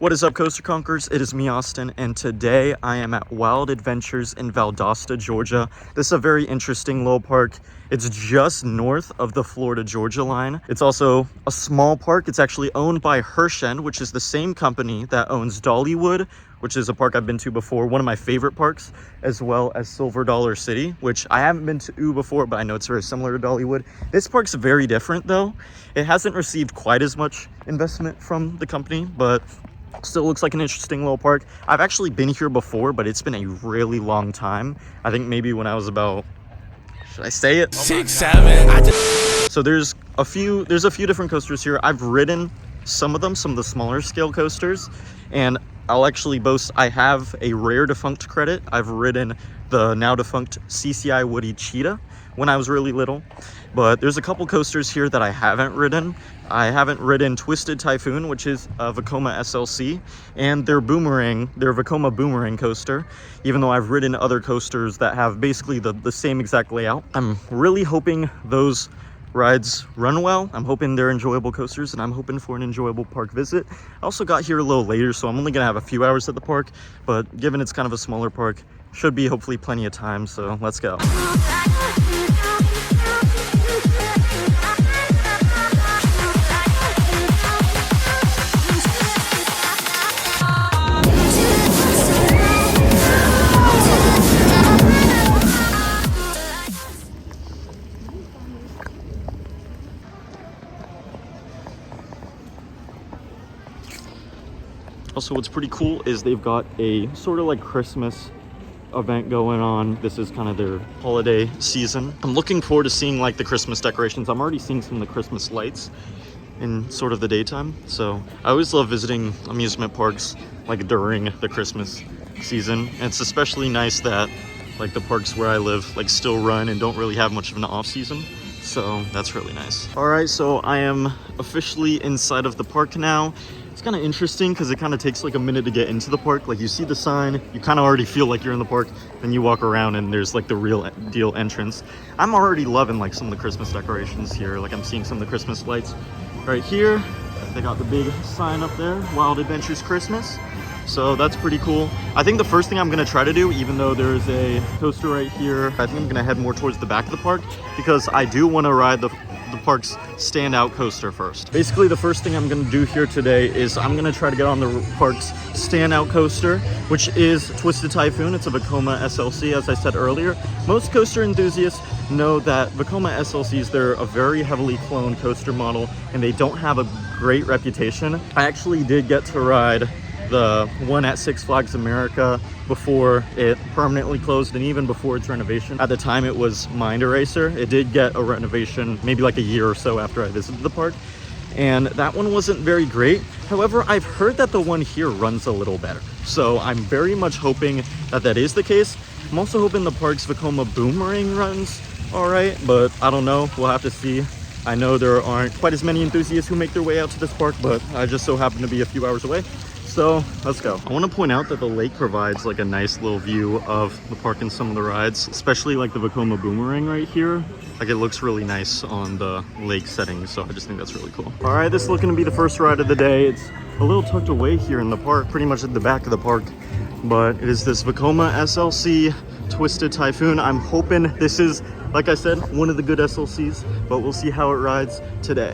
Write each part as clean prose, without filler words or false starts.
What is up, Coaster Conquerors? It is me, Austin, and today I am at Wild Adventures in Valdosta, Georgia. This is a very interesting little park. It's just north of the Florida-Georgia line. It's also a small park. It's actually owned by Hershend, which is the same company that owns Dollywood, which is a park I've been to before, one of my favorite parks, as well as Silver Dollar City, which I haven't been to before, but I know it's very similar to Dollywood. This park's very different, though. It hasn't received quite as much investment from the company, but still looks like an interesting little park. I've actually been here before, but it's been a really long time. I think maybe when I was about, should I say it? 6, 7. So there's a few different coasters here. I've ridden some of them, some of the smaller scale coasters, and I'll actually boast I have a rare defunct credit. I've ridden the now defunct CCI Woody Cheetah when I was really little, but there's a couple coasters here that I haven't ridden. I haven't ridden Twisted Typhoon, which is a Vekoma SLC, and their Vekoma Boomerang coaster, even though I've ridden other coasters that have basically the same exact layout. I'm really hoping those rides run well. I'm hoping they're enjoyable coasters, and I'm hoping for an enjoyable park visit. I also got here a little later, so I'm only gonna have a few hours at the park, but given it's kind of a smaller park, should be hopefully plenty of time, so let's go. Also, what's pretty cool is they've got a sort of like Christmas event going on. This is kind of their holiday season. I'm looking forward to seeing like the Christmas decorations. I'm already seeing some of the Christmas lights in sort of the daytime. So I always love visiting amusement parks like during the Christmas season. And it's especially nice that like the parks where I live like still run and don't really have much of an off season. So that's really nice. All right, so I am officially inside of the park now. It's kind of interesting because it kind of takes like a minute to get into the park. Like you see the sign, you kind of already feel like you're in the park, then you walk around and there's like the real deal entrance. I'm already loving like some of the Christmas decorations here. Like I'm seeing some of the Christmas lights right here. They got the big sign up there, Wild Adventures Christmas. So that's pretty cool. I think the first thing I'm gonna try to do, even though there's a coaster right here, I think I'm gonna head more towards the back of the park because I do want to ride the park's standout coaster first. Basically, the first thing I'm gonna do here today is I'm gonna try to get on the park's standout coaster, which is Twisted Typhoon. It's a Vekoma SLC, as I said earlier. Most coaster enthusiasts know that Vekoma SLCs, they're a very heavily cloned coaster model, and they don't have a great reputation. I actually did get to ride the one at Six Flags America before it permanently closed, and even before its renovation. At the time it was Mind Eraser. It did get a renovation maybe like a year or so after I visited the park, and that one wasn't very great. However, I've heard that the one here runs a little better, so I'm very much hoping that that is the case. I'm also hoping the park's Vekoma Boomerang runs all right, but I don't know, we'll have to see. I know there aren't quite as many enthusiasts who make their way out to this park, but I just so happen to be a few hours away. So let's go. I want to point out that the lake provides like a nice little view of the park and some of the rides, especially like the Vekoma Boomerang right here. Like it looks really nice on the lake setting, so I just think that's really cool. All right, this is looking to be the first ride of the day. It's a little tucked away here in the park, pretty much at the back of the park, but it is this Vekoma SLC Twisted Typhoon. I'm hoping this is, like I said, one of the good SLCs, but we'll see how it rides today.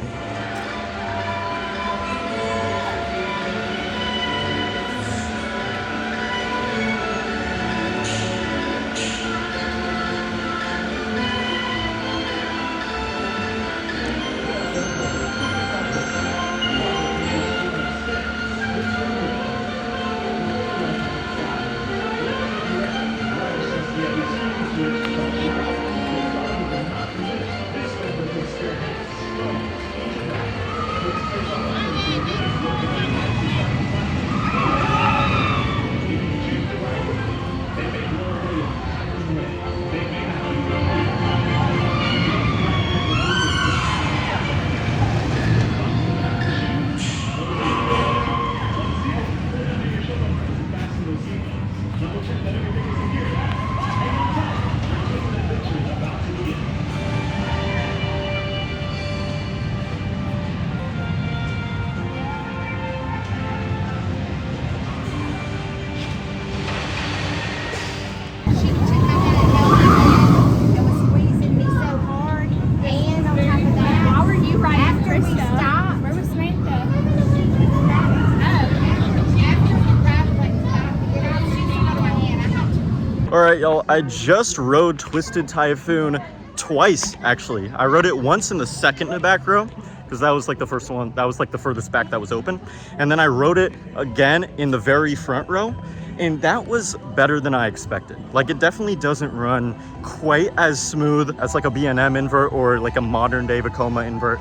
All right, y'all, I just rode Twisted Typhoon twice, actually. I rode it once in the second in the back row, because that was like the first one, that was like the furthest back that was open. And then I rode it again in the very front row, and that was better than I expected. Like, it definitely doesn't run quite as smooth as like a B&M invert or like a modern day Vekoma invert,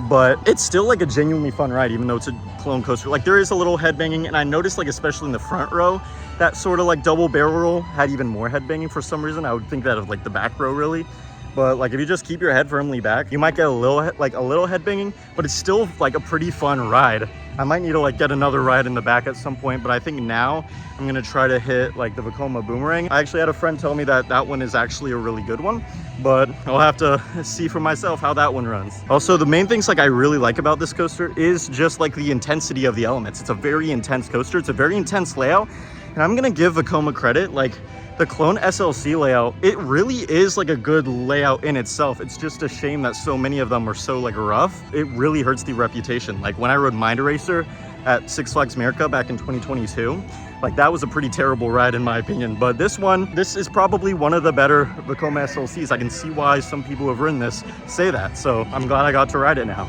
but it's still like a genuinely fun ride, even though it's a clone coaster. Like, there is a little headbanging, and I noticed, like, especially in the front row, that sort of like double barrel roll had even more headbanging for some reason. I would think that of like the back row, really. But like, if you just keep your head firmly back, you might get a little headbanging, but it's still like a pretty fun ride. I might need to like get another ride in the back at some point, but I think now I'm gonna try to hit like the Vekoma Boomerang. I actually had a friend tell me that that one is actually a really good one, but I'll have to see for myself how that one runs. Also, the main things like I really like about this coaster is just like the intensity of the elements. It's a very intense coaster. It's a very intense layout, and I'm gonna give Vekoma credit. Like, the Clone SLC layout, it really is like a good layout in itself. It's just a shame that so many of them are so like rough. It really hurts the reputation. Like, when I rode Mind Eraser at Six Flags America back in 2022, like, that was a pretty terrible ride in my opinion. But this one, this is probably one of the better Vekoma SLCs. I can see why some people who have ridden this say that. So I'm glad I got to ride it now.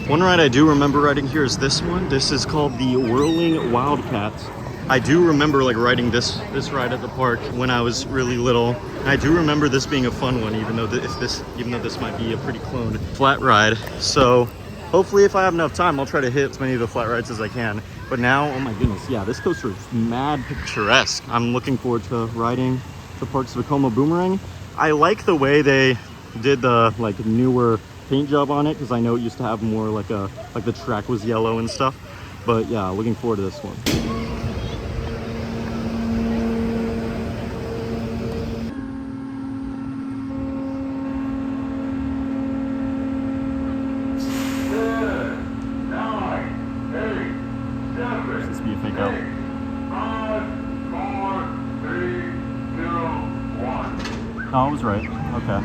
One ride I do remember riding here is this one. This is called the Whirling Wildcats. I do remember like riding this ride at the park when I was really little. And I do remember this being a fun one, even though this might be a pretty cloned flat ride. So hopefully, if I have enough time, I'll try to hit as many of the flat rides as I can. But now, oh my goodness, yeah, this coaster is mad picturesque. I'm looking forward to riding the park's Vekoma Boomerang. I like the way they did the like newer paint job on it, because I know it used to have more like the track was yellow and stuff. But yeah, looking forward to this one. This be a fake out. 5, 4, 3, 2, 1. Oh, I was right. Okay.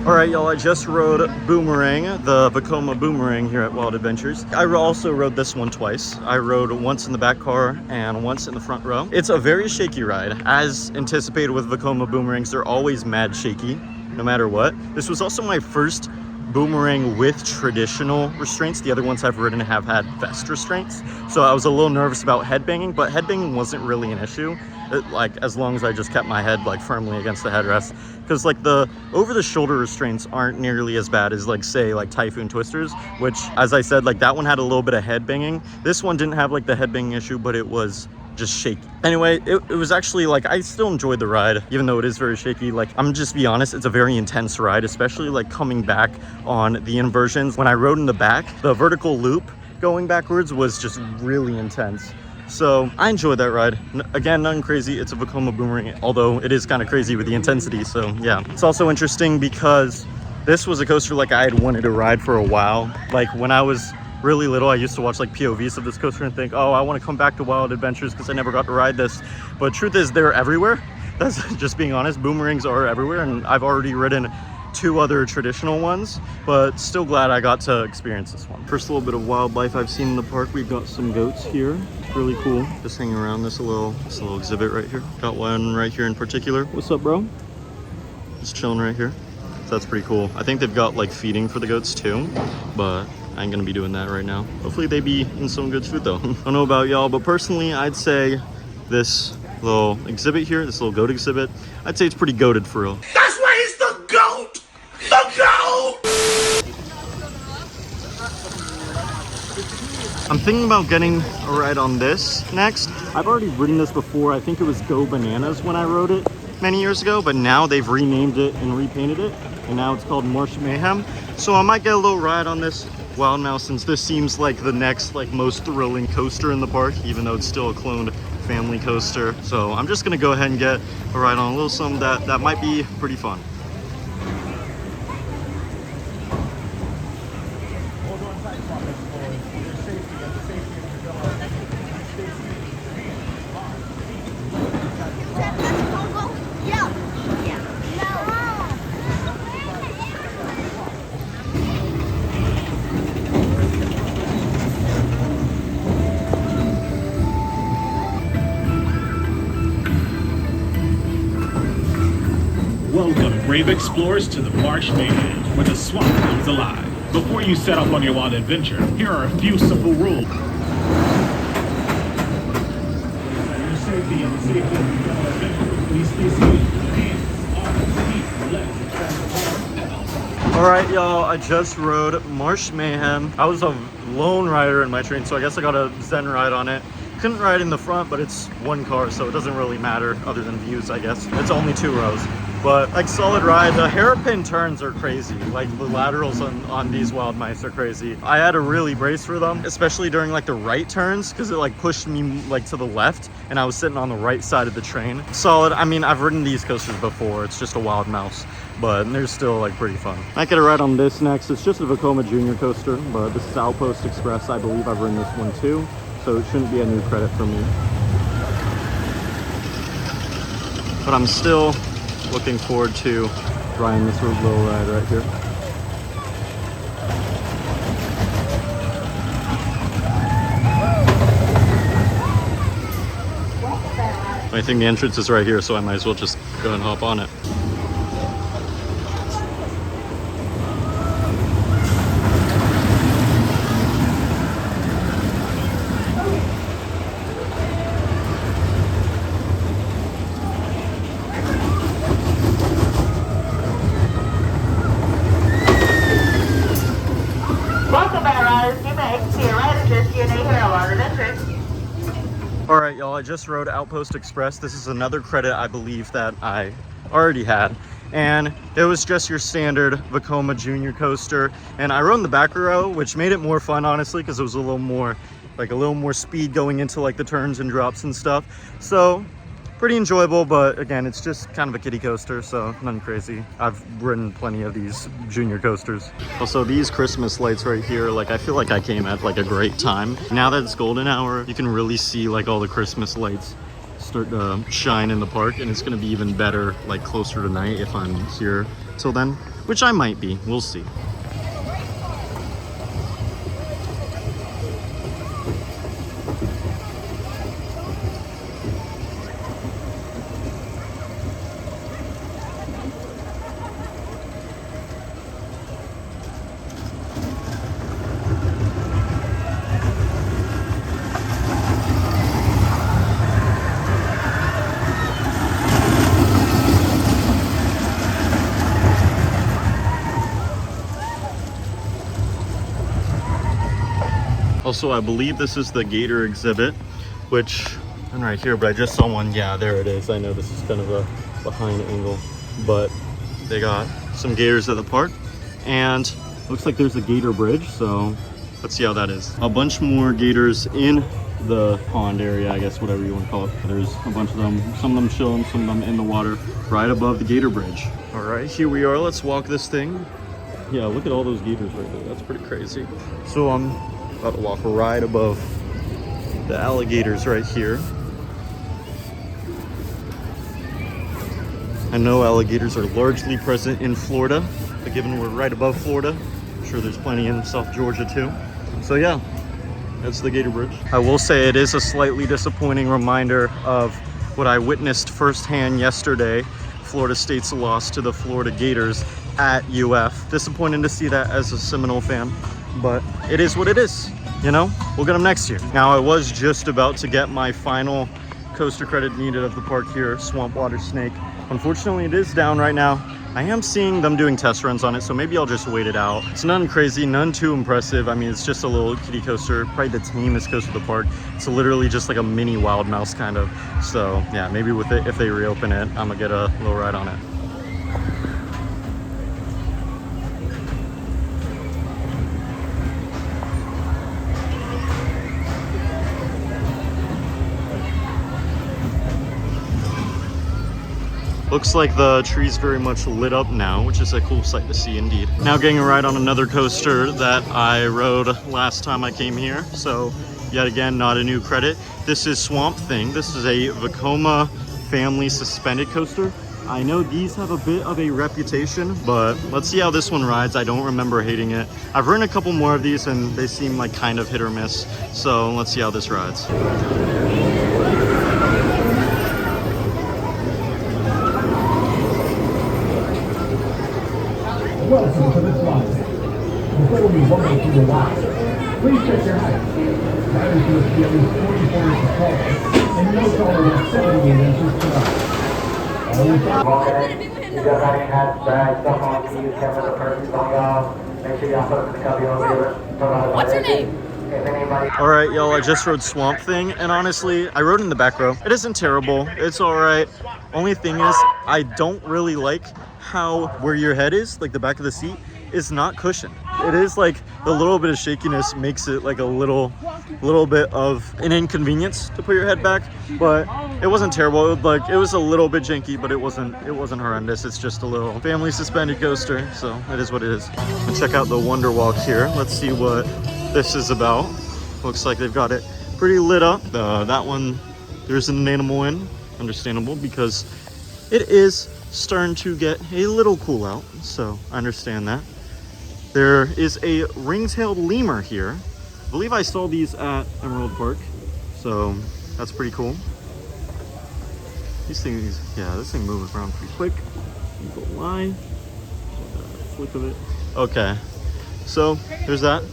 Alright, y'all, I just rode Boomerang, the Vekoma Boomerang here at Wild Adventures. I also rode this one twice. I rode once in the back car and once in the front row. It's a very shaky ride. As anticipated with Vekoma Boomerangs, they're always mad shaky, no matter what. This was also my first Boomerang with traditional restraints. The other ones I've ridden have had vest restraints. So I was a little nervous about headbanging, but headbanging wasn't really an issue. Like as long as I just kept my head like firmly against the headrest. Because like the over the shoulder restraints aren't nearly as bad as like say like Typhoon Twisters, which as I said, like that one had a little bit of headbanging. This one didn't have like the headbanging issue, but it was just shaky. Anyway, it was actually like, I still enjoyed the ride, even though it is very shaky. Like, I'm just be honest, it's a very intense ride, especially like coming back on the inversions. When I rode in the back, the vertical loop going backwards was just really intense. So I enjoyed that ride. Again, nothing crazy. It's a Vekoma Boomerang, although it is kind of crazy with the intensity. So yeah, it's also interesting because this was a coaster like I had wanted to ride for a while. Like when I was really little, I used to watch like POVs of this coaster and think, oh, I want to come back to Wild Adventures because I never got to ride this. But truth is, they're everywhere. That's just being honest. Boomerangs are everywhere, and I've already ridden 2 other traditional ones, but still glad I got to experience this one. First little bit of wildlife I've seen in the park. We've got some goats here. It's really cool. Just hanging around this little exhibit right here. Got one right here in particular. What's up, bro? Just chilling right here. So that's pretty cool. I think they've got like feeding for the goats too, but I ain't gonna be doing that right now. Hopefully they be in some good food though. I don't know about y'all, but personally I'd say this little exhibit here, this little goat exhibit, I'd say it's pretty goated for real. That's why he's the GOAT! The GOAT! I'm thinking about getting a ride on this next. I've already ridden this before. I think it was Go Bananas when I rode it many years ago, but now they've renamed it and repainted it, and now it's called Marsh Mayhem. So I might get a little ride on this Wild Mouse, since this seems like the next like most thrilling coaster in the park, even though it's still a cloned family coaster. So I'm just gonna go ahead and get a ride on a little something that might be pretty fun. Welcome, brave explorers, to the Marsh Mayhem, where the swamp comes alive. Before you set off on your wild adventure, here are a few simple rules. Your safety and the safety of your fellow adventurers. Please stay safe. Hands, arms, feet, legs, and travel. All right, y'all, I just rode Marsh Mayhem. I was a lone rider in my train, so I guess I got a Zen ride on it. Couldn't ride in the front, but it's one car, so it doesn't really matter other than views, I guess. It's only 2 rows. But like solid ride. The hairpin turns are crazy. Like the laterals on these Wild Mice are crazy. I had to really brace for them, especially during like the right turns, because it like pushed me like to the left and I was sitting on the right side of the train. Solid. I mean, I've ridden these coasters before. It's just a Wild Mouse, but they're still like pretty fun. I get a ride on this next. It's just a Vekoma Junior coaster, but this is Outpost Express. I believe I've ridden this one too, so it shouldn't be a new credit for me. But I'm still looking forward to riding this little ride right here. I think the entrance is right here, so I might as well just go and hop on it. All right, y'all, I just rode Outpost Express. This is another credit I believe that I already had. And it was just your standard Vekoma Junior coaster. And I rode in the back row, which made it more fun, honestly, because it was a little more speed going into like the turns and drops and stuff. So pretty enjoyable, but again, it's just kind of a kiddie coaster, so nothing crazy. I've ridden plenty of these junior coasters. Also, these Christmas lights right here, like I feel like I came at like a great time. Now that it's golden hour, you can really see like all the Christmas lights start to shine in the park, and it's gonna be even better like closer to night if I'm here till then, which I might be, we'll see. Also, I believe this is the gator exhibit, which, I'm right here, but I just saw one. Yeah, there it is. I know this is kind of a behind angle, but they got some gators at the park, and looks like there's a Gator Bridge, so let's see how that is. A bunch more gators in the pond area, I guess, whatever you want to call it. There's a bunch of them, some of them chilling, some of them in the water, right above the Gator Bridge. All right, here we are. Let's walk this thing. Yeah, look at all those gators right there. That's pretty crazy. So I'm about to walk right above the alligators right here. I know alligators are largely present in Florida, but given we're right above Florida, I'm sure there's plenty in South Georgia too. So yeah, that's the Gator Bridge. I will say it is a slightly disappointing reminder of what I witnessed firsthand yesterday. Florida State's loss to the Florida Gators at UF. Disappointing to see that as a Seminole fan, but it is what it is. You know, we'll get them next year. Now, I was just about to get my final coaster credit needed of the park here, Swamp Water Snake. Unfortunately, it is down right now. I am seeing them doing test runs on it, so maybe I'll just wait it out. It's none crazy, none too impressive. I mean, it's just a little kiddie coaster, probably the tamest coaster of the park. It's literally just like a mini Wild Mouse kind of. So yeah, maybe with it, if they reopen it, I'm gonna get a little ride on it. Looks like the tree's very much lit up now, which is a cool sight to see indeed. Now getting a ride on another coaster that I rode last time I came here. So yet again, not a new credit. This is Swamp Thing. This is a Vekoma family suspended coaster. I know these have a bit of a reputation, but let's see how this one rides. I don't remember hating it. I've ridden a couple more of these and they seem like kind of hit or miss. So let's see how this rides. Welcome to the slide. Before we walk through the ride, please check your height. Riders must be at least 44 inches tall and no taller than 78 inches tall. Okay. You got riding hats, bags, stuff on keys, cameras, and purses on y'all. Make sure y'all put them in the cubby over here. What's your name? All right, y'all, I just rode Swamp Thing, and honestly, I rode in the back row. It isn't terrible. It's all right. Only thing is, I don't really like how where your head is, like the back of the seat, is not cushioned. It is like the little bit of shakiness makes it like a little bit of an inconvenience to put your head back, but it wasn't terrible. It was a little bit janky, but it wasn't horrendous. It's just a little family suspended coaster, so it is what it is. Let's check out the Wonder Walk here. Let's see what this is about. Looks like they've got it pretty lit up. That one, there's an animal in, understandable, because it is starting to get a little cool out, so I understand that. There is a ring-tailed lemur here. I believe I saw these at Emerald Park, so that's pretty cool. These things, yeah, this thing moves around pretty quick. You go line, flick of it. Okay, so there's that.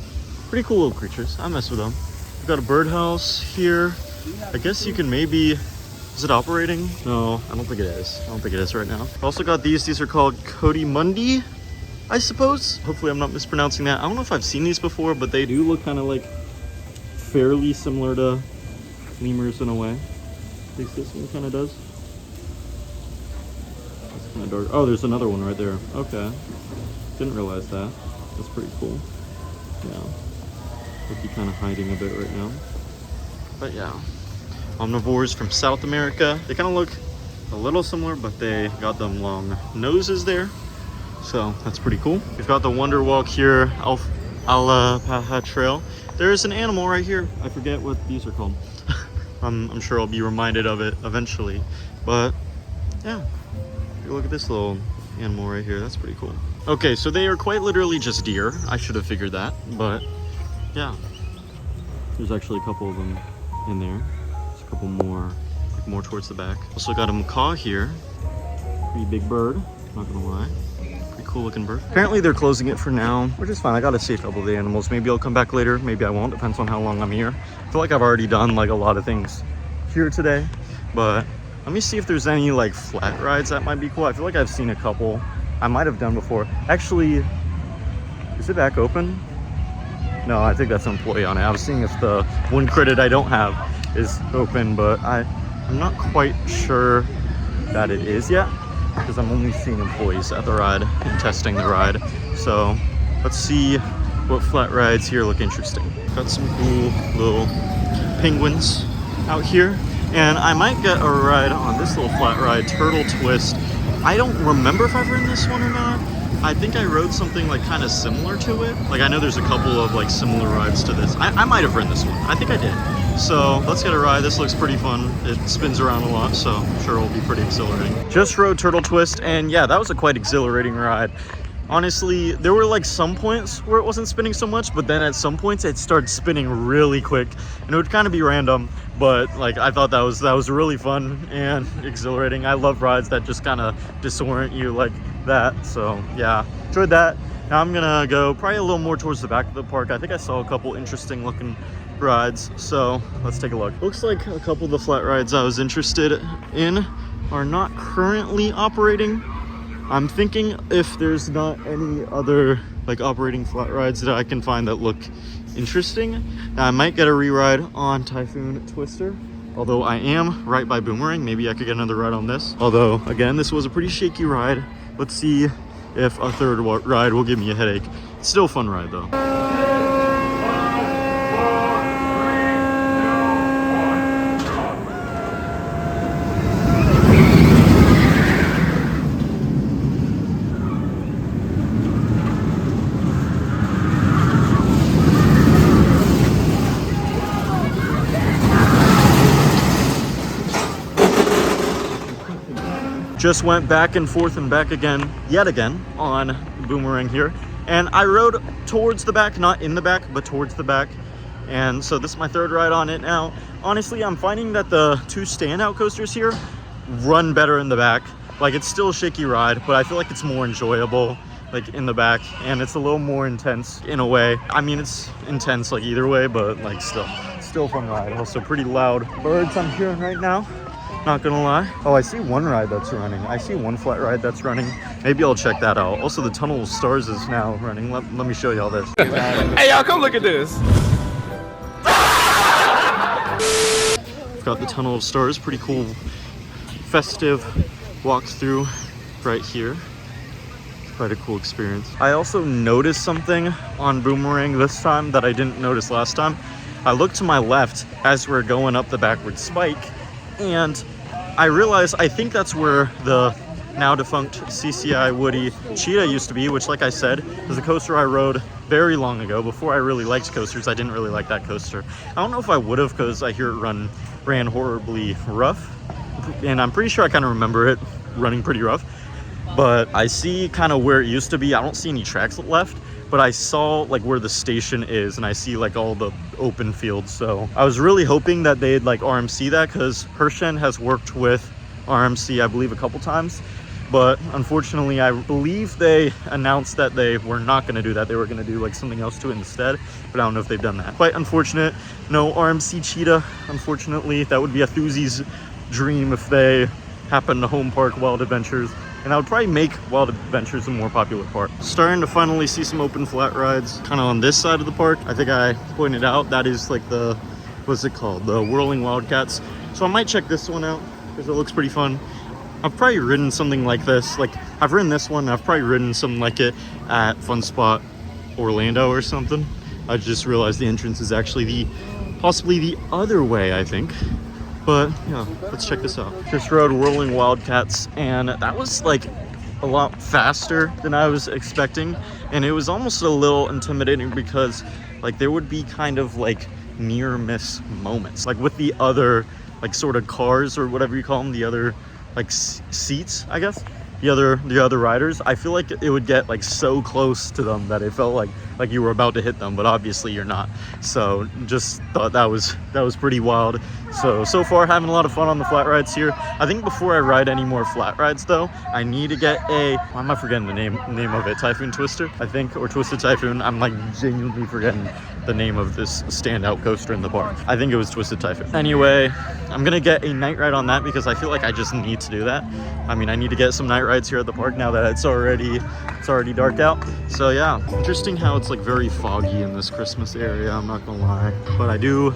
Pretty cool little creatures. I mess with them. We've got a birdhouse here. I guess you can maybe, is it operating? No, I don't think it is. I don't think it is right now. Also got these. These are called Cody Mundi, I suppose. Hopefully I'm not mispronouncing that. I don't know if I've seen these before, but they do look kind of like fairly similar to lemurs in a way. At least this one kind of does. It's kind of dark. Oh, there's another one right there. Okay. Didn't realize that. That's pretty cool. Yeah. Looky kind of hiding a bit right now. But yeah. Omnivores from South America. They kind of look a little similar, but they got them long noses there. So that's pretty cool. We've got the Wonder Walk here, Alapaha Trail. There's an animal right here. I forget what these are called. I'm sure I'll be reminded of it eventually. But yeah, look at this little animal right here. That's pretty cool. Okay, so they are quite literally just deer. I should have figured that, but yeah. There's actually a couple of them in there. There's a couple more, like more towards the back. Also got a macaw here. Pretty big bird, not gonna lie. Pretty cool looking bird. Apparently they're closing it for now, which is fine. I gotta see a couple of the animals. Maybe I'll come back later, maybe I won't. Depends on how long I'm here. I feel like I've already done like a lot of things here today, but let me see if there's any like flat rides that might be cool. I feel like I've seen a couple I might have done before. Actually, is it back open? No, I think that's an employee on it. I was seeing if the one credit I don't have is open, but I'm not quite sure that it is yet because I'm only seeing employees at the ride and testing the ride. So let's see what flat rides here look interesting. Got some cool little penguins out here, and I might get a ride on this little flat ride, Turtle Twist. I don't remember if I've ridden this one or not. I think I rode something like kind of similar to it. Like I know there's a couple of like similar rides to this. I might have ridden this one. I think I did. So let's get a ride. This looks pretty fun. It spins around a lot, so I'm sure it'll be pretty exhilarating. Just rode Turtle Twist, and yeah, that was a quite exhilarating ride. Honestly, there were like some points where it wasn't spinning so much, but then at some points it started spinning really quick, and it would kind of be random, but like I thought that was really fun and exhilarating. I love rides that just kind of disorient you like that. So yeah, enjoyed that. Now I'm gonna go probably a little more towards the back of the park. I think I saw a couple interesting looking rides, so let's take a look. Looks like a couple of the flat rides I was interested in are not currently operating. I'm thinking if there's not any other like operating flat rides that I can find that look interesting, I might get a re-ride on Typhoon Twister. Although I am right by Boomerang, maybe I could get another ride on this. Although again, this was a pretty shaky ride. Let's see if a third ride will give me a headache. It's still a fun ride though. Just went back and forth and back again, yet again, on Boomerang here. And I rode towards the back, not in the back, but towards the back. And so this is my third ride on it now. Honestly, I'm finding that the two standout coasters here run better in the back. Like, it's still a shaky ride, but I feel like it's more enjoyable, like, in the back. And it's a little more intense in a way. I mean, it's intense, like, either way, but, like, still a fun ride. Also pretty loud birds I'm hearing right now. Not gonna lie. Oh, I see one ride that's running. I see one flat ride that's running. Maybe I'll check that out. Also, the Tunnel of Stars is now running. Let me show y'all this. Hey, y'all, come look at this. I've got the Tunnel of Stars. Pretty cool festive walkthrough right here. Quite a cool experience. I also noticed something on Boomerang this time that I didn't notice last time. I looked to my left as we're going up the backward spike, and I realized I think that's where the now defunct CCI Woody Cheetah used to be, which, like I said, is a coaster I rode very long ago. Before I really liked coasters, I didn't really like that coaster. I don't know if I would have, because I hear it ran horribly rough, and I'm pretty sure I kind of remember it running pretty rough. But I see kind of where it used to be. I don't see any tracks left, but I saw like where the station is, and I see like all the open fields. So I was really hoping that they'd like RMC that, because Hershen has worked with RMC, I believe, a couple times. But unfortunately, I believe they announced that they were not going to do that. They were going to do like something else to it instead, but I don't know if they've done that. Quite unfortunate. No RMC Cheetah, unfortunately. That would be a Thuzy's dream if they happen to home park Wild Adventures. And I would probably make Wild Adventures a more popular park. Starting to finally see some open flat rides kind of on this side of the park. I think I pointed out that is like the, what's it called? The Whirling Wildcats. So I might check this one out because it looks pretty fun. I've probably ridden something like this. Like, I've ridden this one. I've probably ridden something like it at Fun Spot Orlando or something. I just realized the entrance is actually possibly the other way, I think. But yeah, let's check this out. Just rode Whirling Wildcats, and that was like a lot faster than I was expecting. And it was almost a little intimidating because like there would be kind of like near miss moments. Like with the other like sort of cars or whatever you call them, the other like seats, I guess. The other riders, I feel like it would get like so close to them that it felt like you were about to hit them, but obviously you're not. So just thought that was pretty wild. So far having a lot of fun on the flat rides here. I think before I ride any more flat rides though, I need to get a, why am I forgetting the name of it? Typhoon Twister, I think, or Twisted Typhoon. I'm like genuinely forgetting the name of this standout coaster in the park. I think it was Twisted Typhoon. Anyway, I'm gonna get a night ride on that because I feel like I just need to do that. I mean, I need to get some night rides here at the park now that it's already dark out. So yeah, interesting how it's like very foggy in this Christmas area, I'm not gonna lie. But I do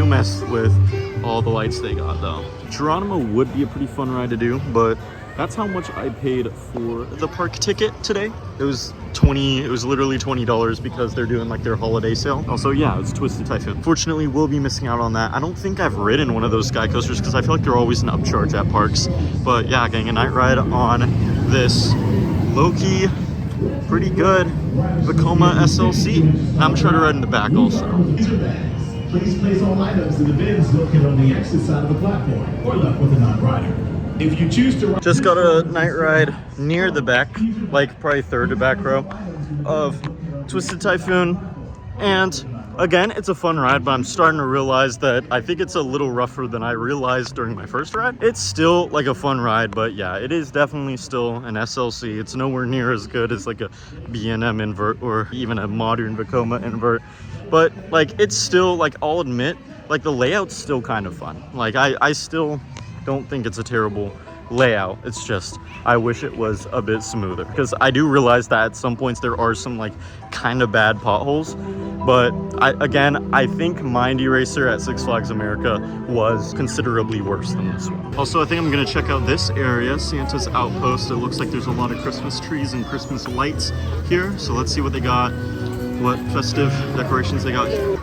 mess with all the lights they got though. Geronimo would be a pretty fun ride to do, but that's how much I paid for the park ticket today. It was literally $20 because they're doing like their holiday sale. Also, yeah, it's Twisted Typhoon. Fortunately, we'll be missing out on that. I don't think I've ridden one of those sky coasters because I feel like they're always an upcharge at parks. But yeah, getting a night ride on this low-key, pretty good Vekoma SLC. And I'm trying to ride in the back also. Please place all items in the bins located on the exit side of the platform or left with a non-rider. If you choose to just got a night ride near the back, like probably third to back row of Twisted Typhoon. And again, it's a fun ride, but I'm starting to realize that I think it's a little rougher than I realized during my first ride. It's still like a fun ride, but yeah, it is definitely still an SLC. It's nowhere near as good as like a B&M invert or even a modern Vekoma invert. But like, it's still like, I'll admit, like the layout's still kind of fun. Like I still don't think it's a terrible layout. It's just I wish it was a bit smoother, because I do realize that at some points there are some like kind of bad potholes, but I think Mind Eraser at Six Flags America was considerably worse than this one. Also, I think I'm gonna check out this area, Santa's Outpost. It looks like there's a lot of Christmas trees and Christmas lights here, so let's see what they got, what festive decorations they got here.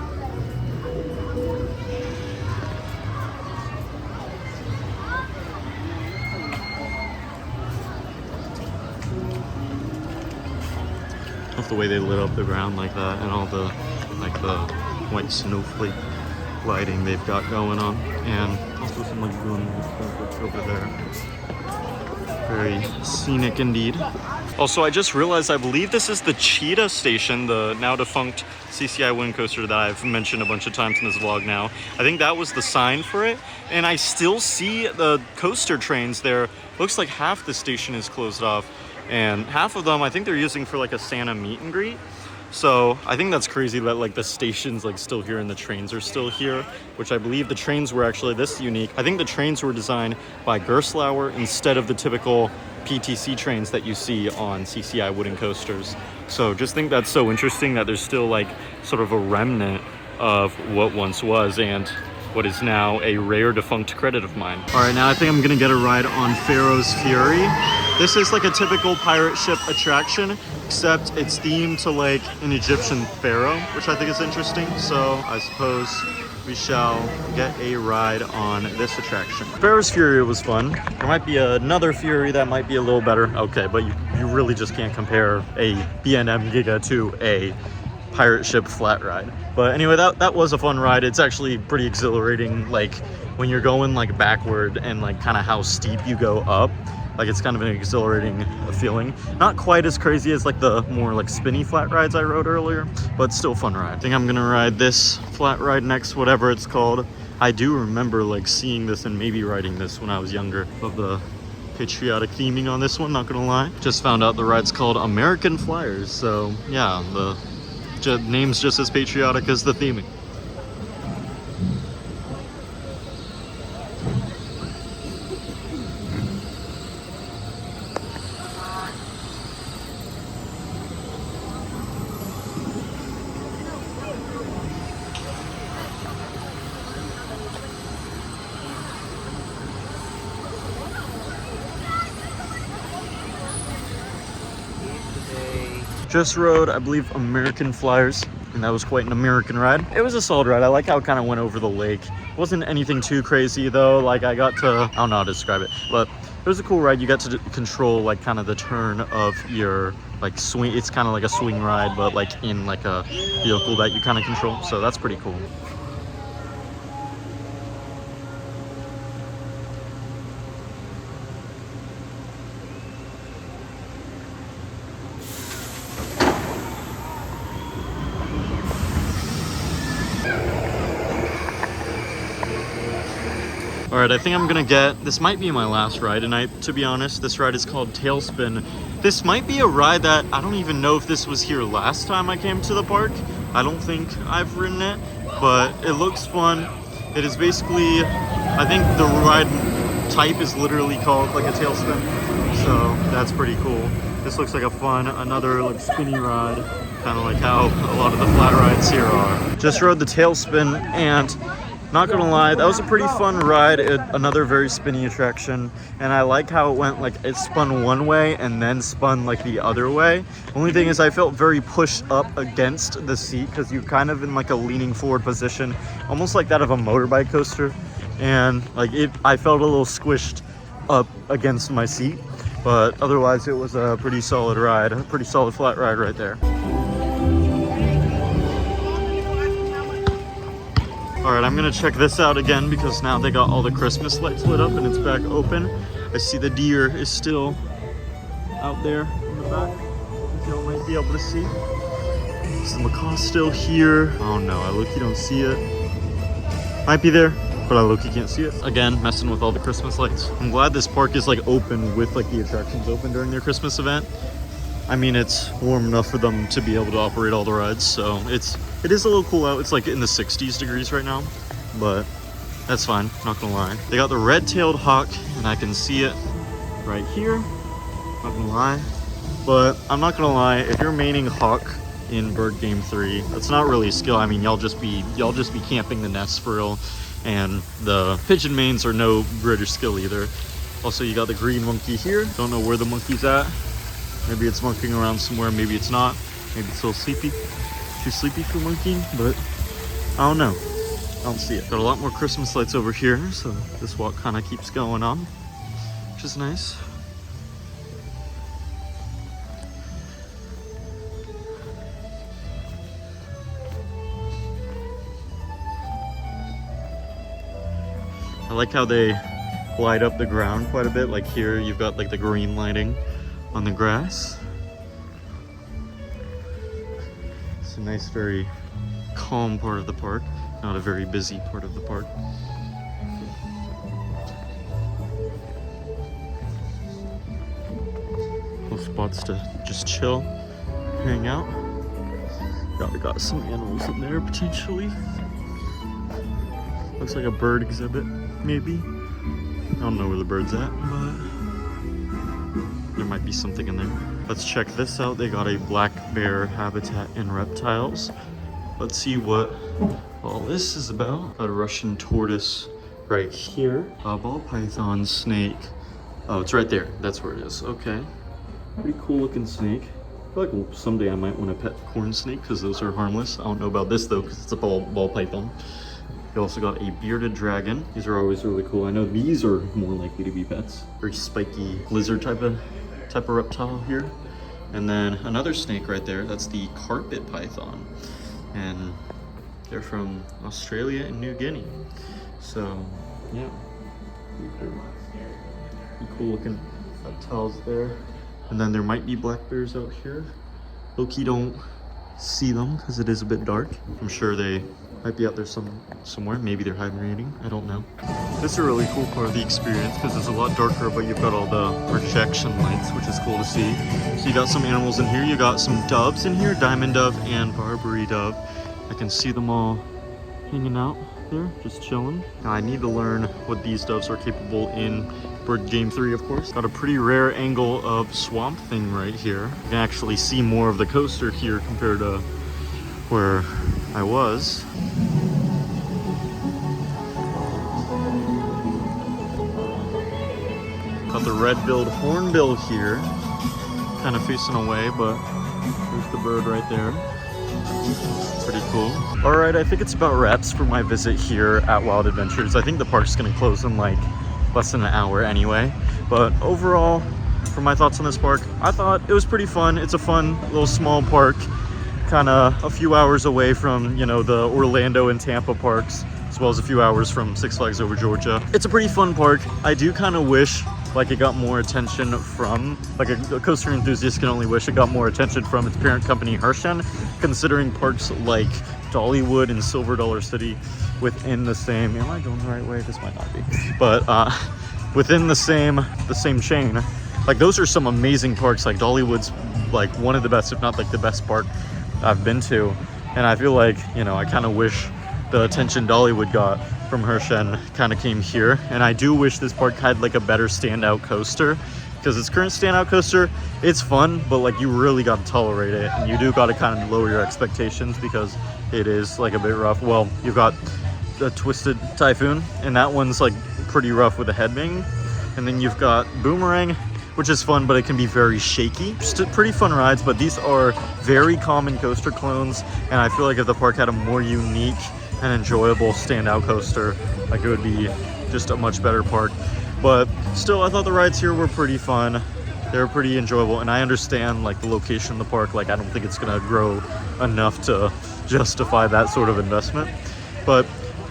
The way they lit up the ground like that, and all the like the white snowflake lighting they've got going on, and also some like blue over there. Very scenic indeed. Also, I just realized I believe this is the Cheetah Station, the now defunct CCI wind coaster that I've mentioned a bunch of times in this vlog now. I think that was the sign for it, and I still see the coaster trains there. Looks like half the station is closed off, and half of them I think they're using for like a Santa meet and greet. So I think that's crazy that like the station's like still here and the trains are still here, which I believe the trains were actually this unique. I think the trains were designed by Gerstlauer instead of the typical PTC trains that you see on CCI wooden coasters. So just think that's so interesting that there's still like sort of a remnant of what once was and what is now a rare defunct credit of mine. All right, now I think I'm gonna get a ride on Pharaoh's Fury. This is like a typical pirate ship attraction, except it's themed to like an Egyptian pharaoh, which I think is interesting. So I suppose we shall get a ride on this attraction. Pharaoh's Fury was fun. There might be another Fury that might be a little better. Okay, but you really just can't compare a B&M Giga to a pirate ship flat ride. But anyway, that was a fun ride. It's actually pretty exhilarating, like when you're going like backward and like kind of how steep you go up. Like it's kind of an exhilarating feeling. Not quite as crazy as like the more like spinny flat rides I rode earlier, but still fun ride. I think I'm gonna ride this flat ride next, whatever it's called. I do remember like seeing this and maybe riding this when I was younger. Love the patriotic theming on this one, not gonna lie. Just found out the ride's called American Flyers, so yeah, the name's just as patriotic as the theming. Just rode, I believe, American Flyers, and that was quite an American ride. It was a solid ride. I like how it kind of went over the lake. Wasn't anything too crazy though. Like I got to, I don't know how to describe it, but it was a cool ride. You got to control like kind of the turn of your like swing. It's kind of like a swing ride, but like in like a vehicle that you kind of control. So that's pretty cool. All right, I think I'm gonna get, this might be my last ride tonight, to be honest. This ride is called Tailspin. This might be a ride that, I don't even know if this was here last time I came to the park. I don't think I've ridden it, but it looks fun. It is basically, I think the ride type is literally called like a tailspin. So that's pretty cool. This looks like a fun, another like spinny ride, kind of like how a lot of the flat rides here are. Just rode the Tailspin, and not gonna lie, that was a pretty fun ride. Another very spinny attraction, and I like how it went, like it spun one way and then spun like the other way. Only thing is I felt very pushed up against the seat because you're kind of in like a leaning forward position, almost like that of a motorbike coaster, and like I felt a little squished up against my seat. But otherwise, it was a pretty solid ride, a pretty solid flat ride right there. All right, I'm gonna check this out again because now they got all the Christmas lights lit up and it's back open. I see the deer is still out there in the back, as y'all might be able to see. Is the macaw still here? Oh no, I look, you don't see it. Might be there, but I look, you can't see it. Again, messing with all the Christmas lights. I'm glad this park is like open with like the attractions open during their Christmas event. I mean, it's warm enough for them to be able to operate all the rides, so it is a little cool out. It's like in the 60s degrees right now, but that's fine, not gonna lie. They got the red-tailed hawk, and I can see it right here, not gonna lie. But I'm not gonna lie, if you're maining hawk in Bird Game 3, that's not really a skill. I mean, y'all just be camping the nest for real, and the pigeon mains are no greater skill either. Also, you got the green monkey here. Don't know where the monkey's at. Maybe it's monkeying around somewhere, maybe it's not. Maybe it's a little sleepy. Too sleepy for monkeying, but I don't know. I don't see it. Got a lot more Christmas lights over here, so this walk kind of keeps going on, which is nice. I like how they light up the ground quite a bit. Like here, you've got like the green lighting on the grass. It's a nice, very calm part of the park, not a very busy part of the park. Cool spots to just chill, hang out. Got some animals in there potentially. Looks like a bird exhibit, maybe. I don't know where the bird's at, but there might be something in there. Let's check this out. They got a black bear habitat and reptiles. Let's see what all this is about. Got a Russian tortoise right here. A ball python snake. Oh, it's right there. That's where it is. Okay. Pretty cool looking snake. I feel like someday I might want to pet corn snake because those are harmless. I don't know about this though because it's a ball python. You also got a bearded dragon. These are always really cool. I know these are more likely to be pets. Very spiky lizard type of reptile here. And then another snake right there. That's the carpet python. And they're from Australia and New Guinea. So yeah, pretty cool looking reptiles there. And then there might be black bears out here. Low-key don't see them because it is a bit dark. I'm sure they might be out there somewhere. Maybe they're hibernating. I don't know. This is a really cool part of the experience because it's a lot darker, but you've got all the projection lights, which is cool to see. So you got some animals in here. You got some doves in here, diamond dove and Barbary dove. I can see them all hanging out there, just chilling. Now I need to learn what these doves are capable in Bird Game 3, of course. Got a pretty rare angle of Swamp Thing right here. You can actually see more of the coaster here compared to where I was. Got the red-billed hornbill here, kind of facing away, but there's the bird right there. Pretty cool. All right, I think it's about wraps for my visit here at Wild Adventures. I think the park's gonna close in like less than an hour anyway. But overall, for my thoughts on this park, I thought it was pretty fun. It's a fun little small park, kind of a few hours away from, you know, the Orlando and Tampa parks, as well as a few hours from Six Flags Over Georgia. It's a pretty fun park. I do kind of wish like it got more attention from, like a coaster enthusiast can only wish it got more attention from its parent company Herschend, considering parks like Dollywood and Silver Dollar City within the same, am I going the right way? This might not be, but within the same chain. Like those are some amazing parks. Like Dollywood's like one of the best, if not like the best park I've been to. And I feel like, you know, I kind of wish the attention Dollywood got from Herschend kind of came here. And I do wish this park had like a better standout coaster because its current standout coaster, it's fun, but like you really got to tolerate it, and you do got to kind of lower your expectations because it is like a bit rough. Well, you've got the Twisted Typhoon, and that one's like pretty rough with a headbang, and then you've got Boomerang, which is fun, but it can be very shaky. Just pretty fun rides, but these are very common coaster clones, and I feel like if the park had a more unique and enjoyable standout coaster, like it would be just a much better park. But still, I thought the rides here were pretty fun. They were pretty enjoyable, and I understand like the location of the park. Like I don't think it's gonna grow enough to justify that sort of investment, but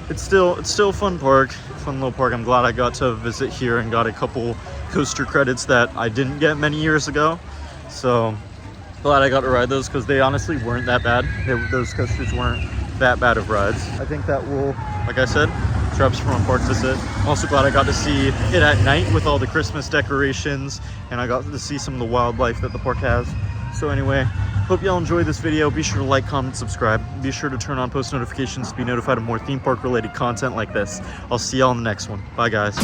it's still a fun park, fun little park. I'm glad I got to visit here and got a couple coaster credits that I didn't get many years ago. So glad I got to ride those because they honestly weren't that bad. Those coasters weren't that bad of rides. I think that will, like I said, traps from a park to sit. I'm also glad I got to see it at night with all the Christmas decorations, and I got to see some of the wildlife that the park has. So anyway, hope y'all enjoyed this video. Be sure to like, comment, subscribe. Be sure to turn on post notifications to be notified of more theme park related content like this. I'll see y'all in the next one. Bye guys.